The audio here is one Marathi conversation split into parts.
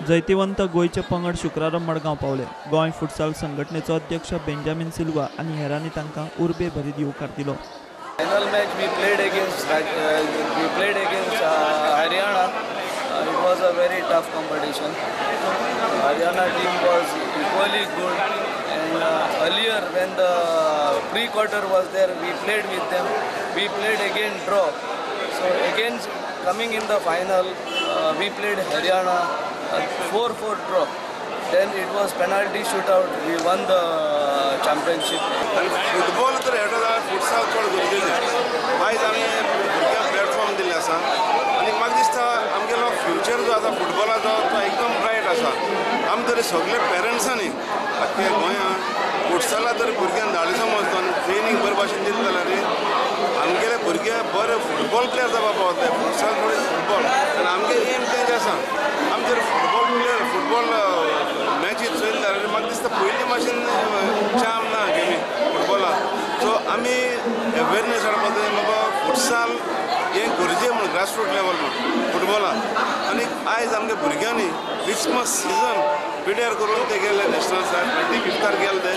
जैतिवंत गोयचे पंगड शुक्रारा मडगांव पावले। गोंय फुटसाल संघटनेचो अध्यक्ष बेंजामिन सिल्वा आनी हेरांनी तांकां उर्बे भरीत येवकार दिलो। Final match we played against Haryana. It was a very tough competition. Haryana team was equally good, and earlier when the pre-quarter was there, we played with them. We played again draw. So again coming in the final, we played Haryana 4-4 draw. Then it was penalty shootout. We won the championship. Football तर हेटा फुटसाल चड गरजेचें। आयज आमी भुरग्यांक प्लॅटफॉर्म दिल्ले आसा आनी म्हाका दिसता आमगेलो फ्युचर जो आसा फुटबॉलाचो तो एकदम ब्रायट आसा। आमी तरी सगळे पेरंट्सांनी आख्या गोंयांत फुटसाला तरी भुरग्यांक धाडले समजतो आनी ट्रेनींग बरे भाशेन दिली जाल्यार आमगेले भुरगे बरे फुटबॉल प्लेयर जावपा पावतले। फुटसाल थोडी फुटबॉल आनी आमगे एम तेंच आसा आमी जर फुटबॉल मॅचीत चोयले जाल्यार म्हाका दिसता पयलीं भाशेन चाम ना गेमी फुटबॉलाक। सो आमी अवेरनेस हाडपा जाय बाबा फुटसाल हें गरजे म्हण ग्रासरूट लेवल म्हण फुटबॉलाक। आनी आयज आमगे भुरग्यांनी क्रिसमस सिजन पिड्यार करून ते गेले नॅशनल्साक 25 गेले ते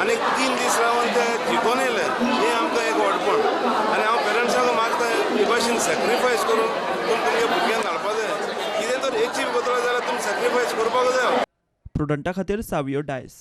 आनी 3 दीस रावन ते जिखोन येयले। हें आमकां एक व्हडपण आनी हांव पेरंट्सांक मागता हे भाशेन सॅक्रिफायस करून तुमगे भुरग्यांक धाडपा जाय। कितें तर एचीव करतलो जाल्यार तुमी सॅक्रिफायस करपाक जाय। प्रुडंटा खातीर सावियो डायस।